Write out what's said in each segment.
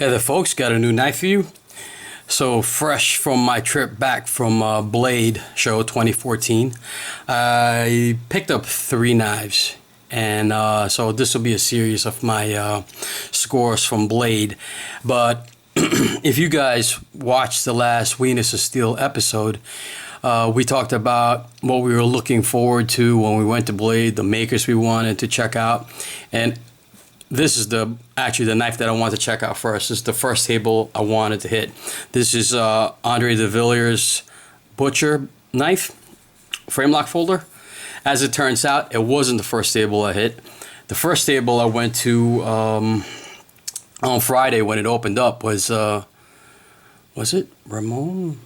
Hey there folks, got a new knife for you. So fresh from my trip back from Blade Show 2014, I picked up 3 knives. And so this will be a series of my scores from Blade. But if you guys watched the last Venus of Steel episode, we talked about what we were looking forward to when we went to Blade, the makers we wanted to check out. And this is actually the knife that I wanted to check out first. This is the first table I wanted to hit. This is Andre de Villiers' Butcher knife, frame lock folder. As it turns out, it wasn't the first table I hit. The first table I went to on Friday when it opened up was it Ramon?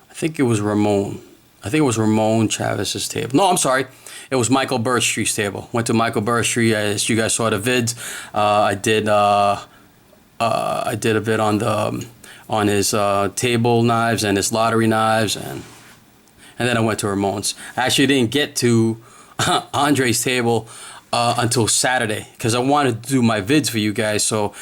I think it was Ramon. I think it was Ramon Chavez's table. No, I'm sorry. It was Michael Burstreet's table. Went to Michael Burstreet, as you guys saw the vids. I did a bit on his table knives and his lottery knives, and then I went to Ramon's. I actually didn't get to Andre's table until Saturday because I wanted to do my vids for you guys. So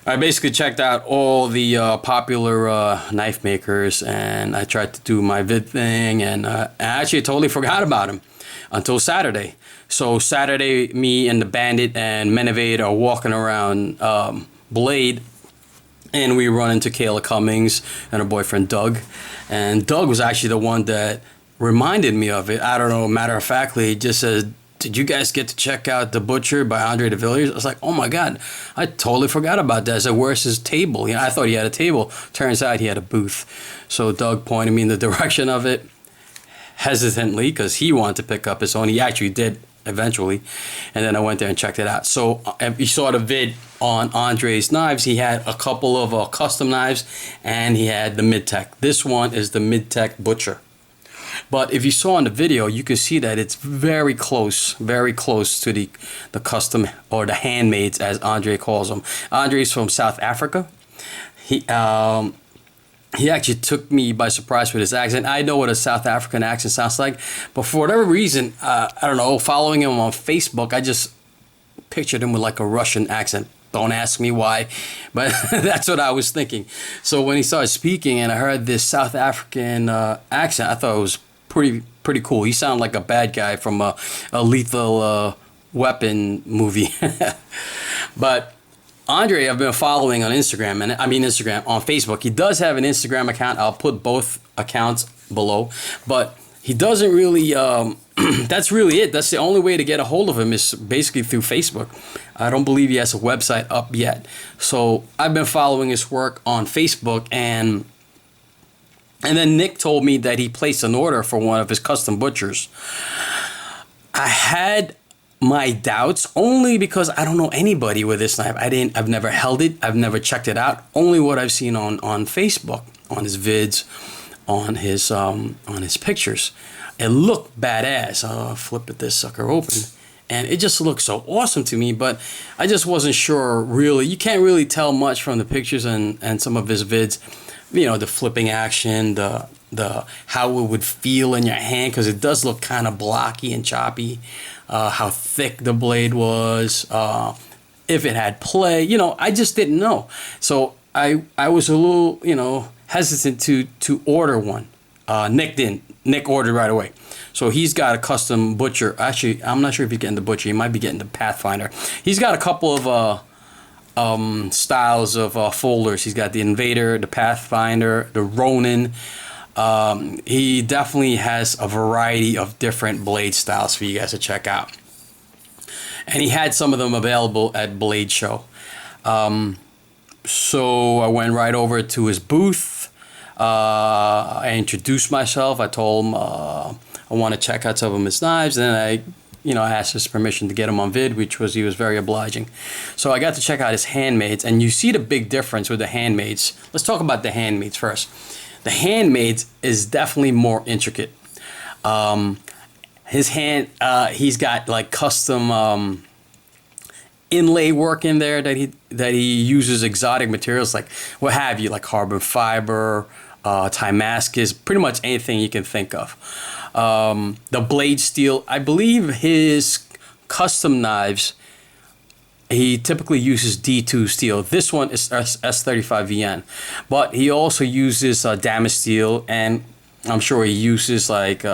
I basically checked out all the popular knife makers, and I tried to do my vid thing, and I actually totally forgot about him until Saturday. So Saturday, me and the Bandit and Menevade are walking around Blade, and we run into Kayla Cummings and her boyfriend Doug. And Doug was actually the one that reminded me of it. I don't know, matter of factly, just said, "Did you guys get to check out The Butcher by Andre de Villiers?" I was like, oh my God, I totally forgot about that. I said, where's his table? I thought he had a table. Turns out he had a booth. So Doug pointed me in the direction of it, hesitantly, because he wanted to pick up his own. He actually did eventually. And then I went there and checked it out. So you saw the vid on Andre's knives. He had a couple of custom knives, and he had the Midtech. This one is the Midtech Butcher. But if you saw in the video, you can see that it's very close to the custom, or the handmaids, as Andre calls them. Andre's from South Africa. He actually took me by surprise with his accent. I know what a South African accent sounds like, but for whatever reason, I don't know, following him on Facebook, I just pictured him with like a Russian accent. Don't ask me why, but that's what I was thinking. So when he started speaking and I heard this South African accent, I thought it was pretty cool. He sounded like a bad guy from a Lethal Weapon movie. But Andre, I've been following on Instagram, on Facebook. He does have an Instagram account. I'll put both accounts below, but he doesn't really, that's really it. That's the only way to get a hold of him, is basically through Facebook. I don't believe he has a website up yet. So I've been following his work on Facebook, and then Nick told me that he placed an order for one of his custom butchers. I had my doubts only because I don't know anybody with this knife. I've never held it. I've never checked it out. Only what I've seen on Facebook, on his vids, on his pictures. It looked badass. I'll flip this sucker open, and it just looked so awesome to me, but I just wasn't sure really. You can't really tell much from the pictures and some of his vids. You know, the flipping action, the how it would feel in your hand, because it does look kind of blocky and choppy. How thick the blade was, if it had play. I just didn't know. So I was a little, hesitant to order one. Nick didn't. Nick ordered right away. So he's got a custom Butcher. Actually, I'm not sure if he's getting the Butcher. He might be getting the Pathfinder. He's got a couple of styles of folders. He's got the Invader, the Pathfinder, the Ronin. He definitely has a variety of different blade styles for you guys to check out. And he had some of them available at Blade Show. So I went right over to his booth. I introduced myself. I told him I want to check out some of his knives. And then I asked his permission to get him on vid, he was very obliging. So I got to check out his handmaids. And you see the big difference with the handmaids. Let's talk about the handmaids first. The handmaids is definitely more intricate. He's got like custom inlay work in there that he uses exotic materials, like what have you, like carbon fiber, Timascus, pretty much anything you can think of. The blade steel, I believe his custom knives he typically uses D2 steel. This one is S35VN, but he also uses Damascus steel, and I'm sure he uses like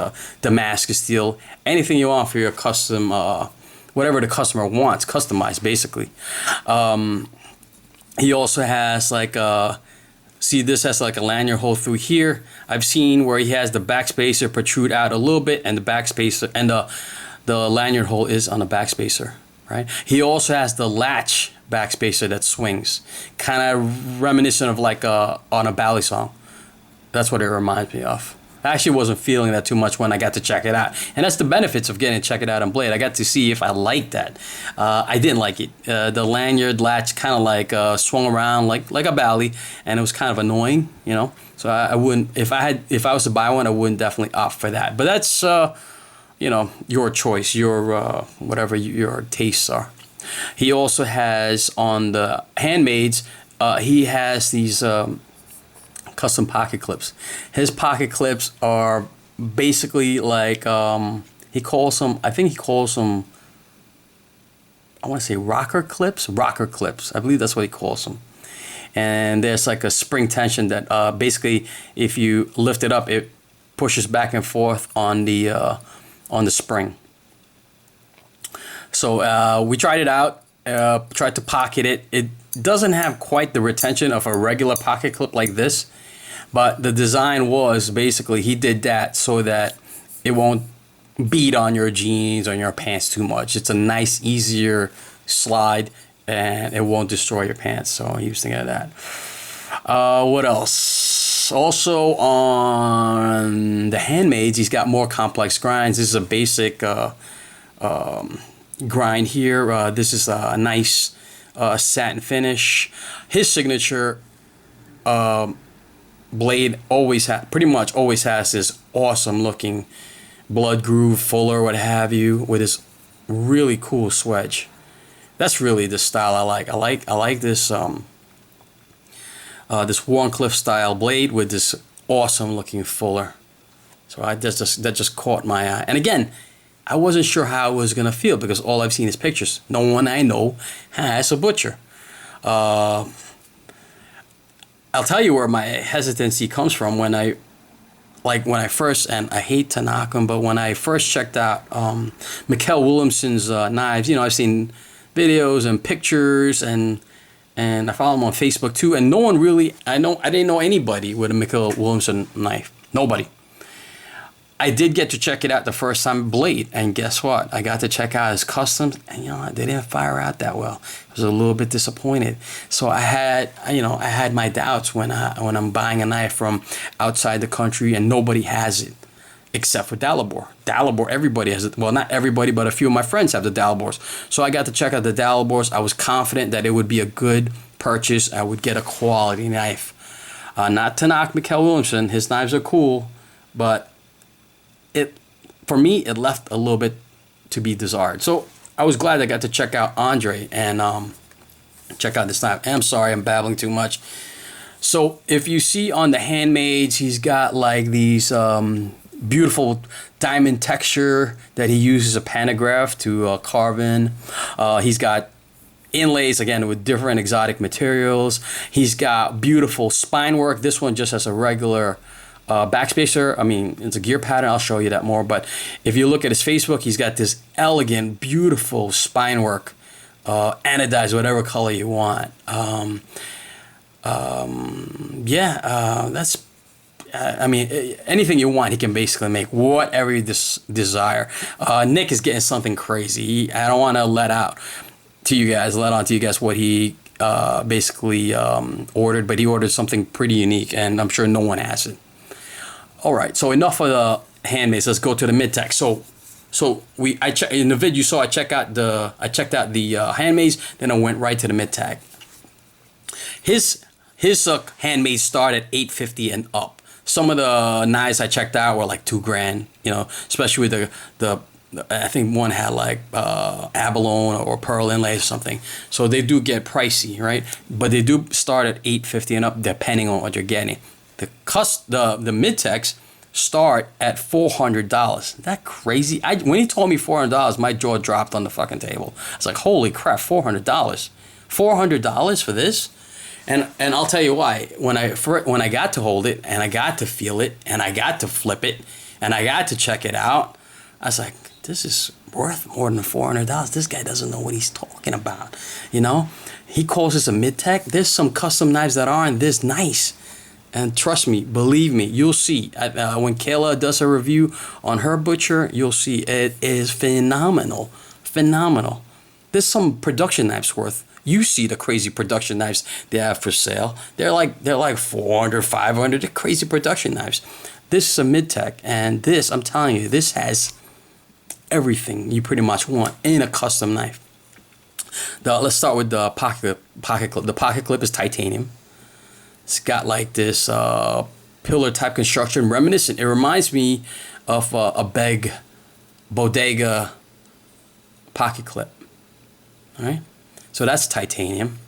Damascus steel. Anything you want for your custom, whatever the customer wants, customized basically. He also has like see, this has like a lanyard hole through here. I've seen where he has the backspacer protrude out a little bit, and the backspacer and the lanyard hole is on the backspacer, right? He also has the latch backspacer that swings, kind of reminiscent of like on a Bally song. That's what it reminds me of. I actually wasn't feeling that too much when I got to check it out. And that's the benefits of getting to check it out on Blade. I got to see if I liked that. I didn't like it. The lanyard latch kind of like swung around like a Bally, and it was kind of annoying, you know. So I wouldn't, if I was to buy one, I wouldn't definitely opt for that. But that's, you know, your choice, your whatever your tastes are. He also has on the handmaids, he has these custom pocket clips. His pocket clips are basically like he calls them, I think he calls them, I want to say rocker clips. I believe that's what he calls them. And there's like a spring tension that basically if you lift it up, it pushes back and forth on the spring. So we tried it out, tried to pocket it. It doesn't have quite the retention of a regular pocket clip like this. But the design was basically, he did that so that it won't beat on your jeans or your pants too much. It's a nice, easier slide, and it won't destroy your pants. So he was thinking of that. What else? Also on the handmaids, he's got more complex grinds. This is a basic grind here. This is a nice satin finish. His signature Blade pretty much always has this awesome looking blood groove fuller, what have you, with this really cool swedge. That's really the style I like. I like this this Warncliffe style blade with this awesome looking fuller. So that just caught my eye. And again, I wasn't sure how I was gonna feel because all I've seen is pictures. No one I know has a butcher. I'll tell you where my hesitancy comes from when I first, and I hate to knock him, but when I first checked out Mikkel Williamson's knives, you know, I've seen videos and pictures, and I follow him on Facebook too, and no one really, I didn't know anybody with a Mikkel Williamson knife. Nobody. I did get to check it out the first time Blade, and guess what? I got to check out his customs, and you know, they didn't fire out that well. I was a little bit disappointed. So I had my doubts when I'm buying a knife from outside the country and nobody has it except for Dalibor. Dalibor, everybody has it. Well, not everybody, but a few of my friends have the Dalibors. So I got to check out the Dalibors. I was confident that it would be a good purchase. I would get a quality knife. Not to knock Mikkel Williamson, his knives are cool, but for me, it left a little bit to be desired. So I was glad I got to check out Andre and check out this knife. And I'm sorry, I'm babbling too much. So if you see on the handmaids, he's got like these beautiful diamond texture that he uses a pantograph to carve in. He's got inlays, again, with different exotic materials. He's got beautiful spine work. This one just has a regular backspacer. I mean, it's a gear pattern. I'll show you that more. But if you look at his Facebook, he's got this elegant, beautiful spine work, anodized whatever color you want. That's. I mean, anything you want, he can basically make whatever you desire. Nick is getting something crazy. I don't want to let on to you guys what he basically ordered, but he ordered something pretty unique, and I'm sure no one has it. All right, so enough of the handmaids. Let's go to the Midtech. In the vid you saw, I checked out the handmaids, then I went right to the Midtech. His handmaids start at $850 and up. Some of the knives I checked out were like $2,000, you know, especially with the I think one had like abalone or pearl inlay or something. So they do get pricey, right? But they do start at $850 and up depending on what you're getting. The Midtechs start at $400. Isn't that crazy? When he told me $400, my jaw dropped on the fucking table. I was like, holy crap, $400. $400 for this? And I'll tell you why. When I got to hold it, and I got to feel it, and I got to flip it, and I got to check it out, I was like, this is worth more than $400. This guy doesn't know what he's talking about. You know? He calls this a Midtech. There's some custom knives that aren't this nice. And trust me, believe me, you'll see. When Kayla does a review on her butcher, you'll see it is phenomenal. Phenomenal. There's some production knives worth. You see the crazy production knives they have for sale. They're like 400, 500. They're crazy production knives. This is a Midtech, and this, I'm telling you, this has everything you pretty much want in a custom knife. Let's start with the pocket clip. The pocket clip is titanium. It's got like this pillar type construction, reminiscent. It reminds me of a bodega pocket clip. All right. So that's titanium.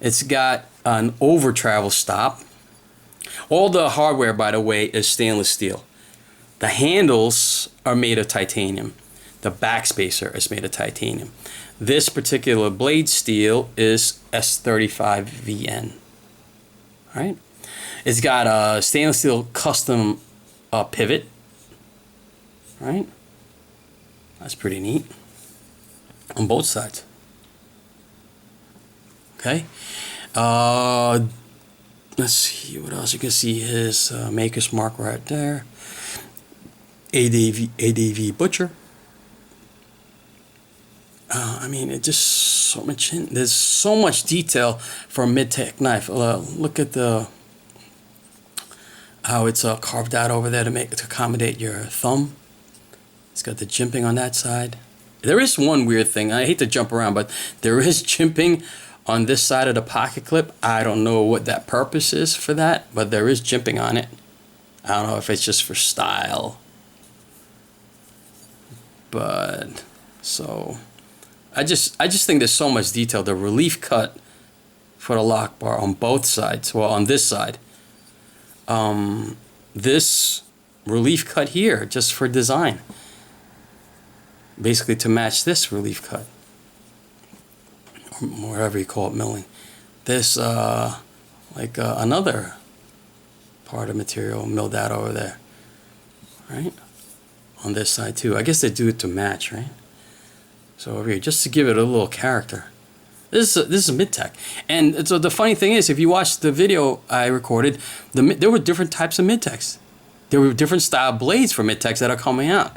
It's got an over travel stop. All the hardware, by the way, is stainless steel. The handles are made of titanium. The backspacer is made of titanium. This particular blade steel is S35VN. All right. It's got a stainless steel custom pivot. All right. That's pretty neat on both sides. Okay, let's see what else. You can see his maker's mark right there. ADV Butcher. I mean, it just so much. There's so much detail for a Midtech knife. Look at how it's carved out over there to accommodate your thumb. It's got the jimping on that side. There is one weird thing. I hate to jump around, but there is jimping on this side of the pocket clip. I don't know what that purpose is for that, but there is jimping on it. I don't know if it's just for style. But so I just think there's so much detail. The relief cut for the lock bar on both sides. Well, on this side. This relief cut here just for design. Basically to match this relief cut. Wherever you call it milling. This another part of material milled out over there, right? On this side too. I guess they do it to match, right? So over here, just to give it a little character. This is a Midtech, and so the funny thing is, if you watch the video I recorded, there were different types of Midtechs. There were different style blades for Midtechs that are coming out.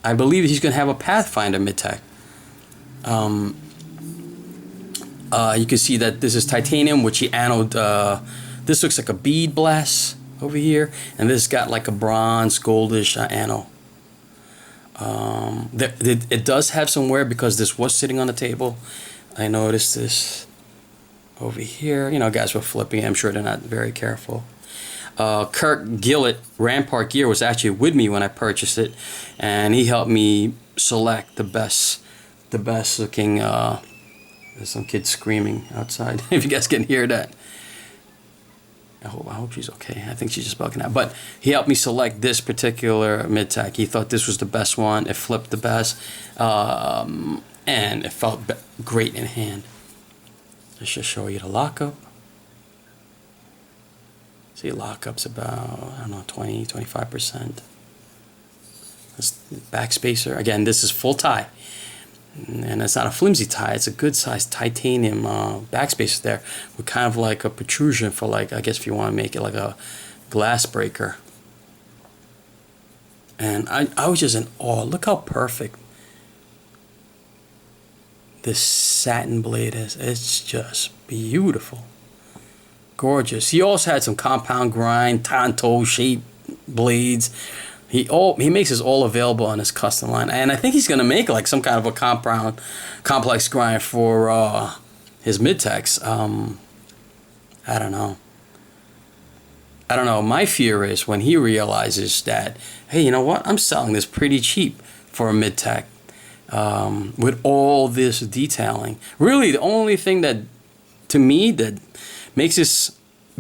I believe he's going to have a Pathfinder Midtech. You can see that this is titanium, which he anode. This looks like a bead blast over here, and this got like a bronze, goldish anode. It does have some wear because this was sitting on the table. I noticed this over here. You know, guys were flipping it. I'm sure they're not very careful. Kirk Gillett, Rampart Gear, was actually with me when I purchased it, and he helped me select the best looking. There's some kid screaming outside. If you guys can hear that. I hope she's okay. I think she's just bugging out. But he helped me select this particular Midtech. He thought this was the best one. It flipped the best. And it felt great in hand. Let's just show you the lockup. See, lockup's about, I don't know, 20, 25%. This backspacer. Again, this is full tie. And it's not a flimsy tie, it's a good sized titanium backspacer there with kind of like a protrusion for, like, I guess if you want to make it like a glass breaker. And I was just in awe. Look how perfect this satin blade is. It's just beautiful. Gorgeous. He also had some compound grind, tanto shaped blades. He makes this all available on his custom line, and I think he's gonna make like some kind of a complex grind for his Midtechs. I don't know. My fear is when he realizes that, hey, you know what? I'm selling this pretty cheap for a Midtech with all this detailing. Really, the only thing that, to me, that makes this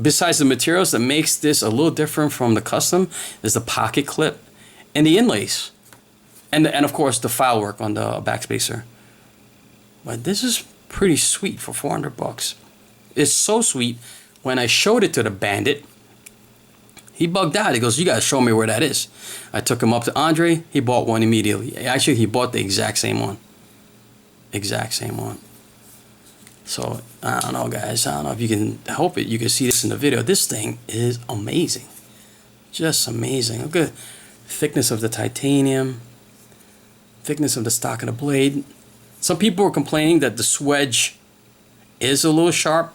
besides the materials that makes this a little different from the custom is the pocket clip and the inlays. And of course the file work on the backspacer. But this is pretty sweet for 400 bucks. It's so sweet. When I showed it to the bandit, he bugged out. He goes, "You gotta show me where that is." I took him up to Andre. He bought one immediately. Actually, he bought the exact same one. Exact same one. So, I don't know, guys. I don't know if you can help it. You can see this in the video. This thing is amazing. Just amazing. Look at the thickness of the titanium. Thickness of the stock of the blade. Some people were complaining that the swedge is a little sharp.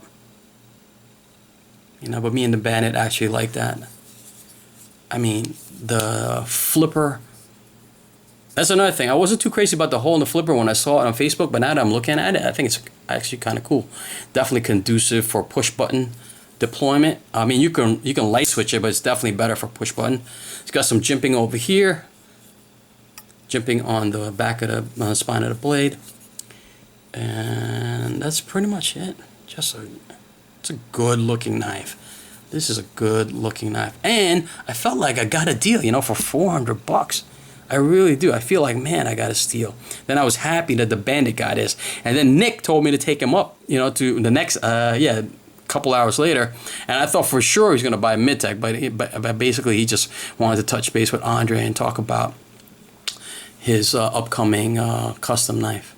You know, but me and the bandit actually like that. I mean, the flipper. That's another thing. I wasn't too crazy about the hole in the flipper when I saw it on Facebook, but now that I'm looking at it, I think it's actually kind of cool. Definitely conducive for push button deployment. I mean, you can light switch it, but it's definitely better for push button. It's got some jimping over here, jimping on the back of the spine of the blade, and that's pretty much it. It's a good looking knife. This is a good looking knife, and I felt like I got a deal, you know, for 400 bucks. I really do. I feel like, man, I got a steal. Then I was happy that the bandit got his, and then Nick told me to take him up, you know, to the next, couple hours later, and I thought for sure he was gonna buy a Midtech, but basically he just wanted to touch base with Andre and talk about his upcoming custom knife.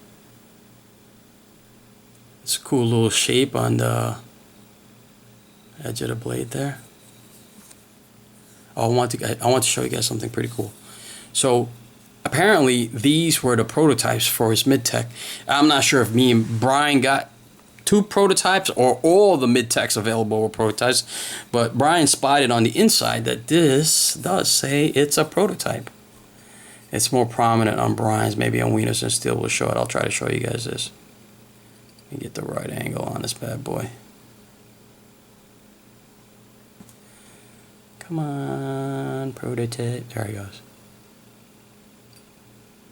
It's a cool little shape on the edge of the blade there. Oh, I want to show you guys something pretty cool. So apparently these were the prototypes for his Midtech. I'm not sure if me and Brian got 2 prototypes or all the Midtechs available were prototypes, but Brian spotted on the inside that this does say it's a prototype. It's more prominent on Brian's, maybe on Wieners and Steel will show it. I'll try to show you guys this. Let me get the right angle on this bad boy. Come on, prototype. There he goes.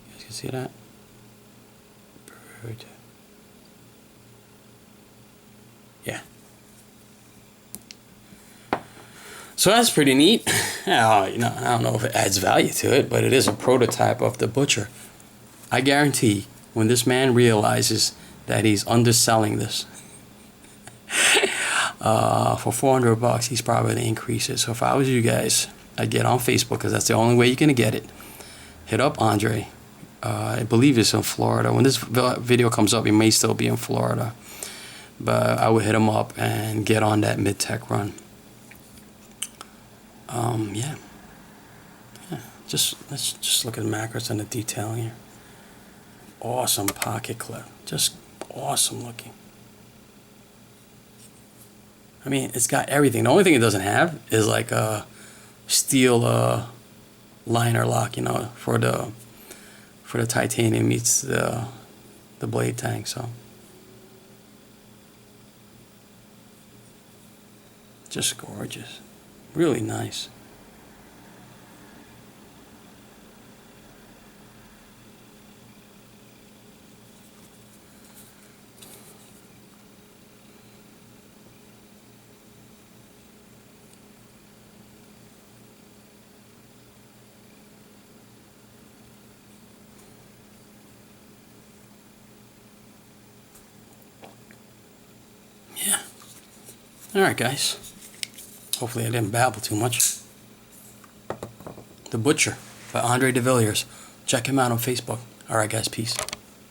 You guys can see that? Prototype. Yeah. So that's pretty neat. You know, I don't know if it adds value to it, but it is a prototype of the Butcher. I guarantee when this man realizes that he's underselling this for 400 bucks, he's probably going to increase it. So if I was you guys, I'd get on Facebook, because that's the only way you're going to get it. Hit up Andre. I believe it's in Florida. When this video comes up, he may still be in Florida. But I would hit him up and get on that Midtech run. Yeah. Let's just look at the macros and the detailing here. Awesome pocket clip. Just awesome looking. I mean, it's got everything. The only thing it doesn't have is like a steel liner lock, you know, for the titanium meets the blade tank. So just gorgeous. Really nice. Yeah. All right, guys. Hopefully I didn't babble too much. The Butcher by Andre de Villiers. Check him out on Facebook. All right, guys. Peace.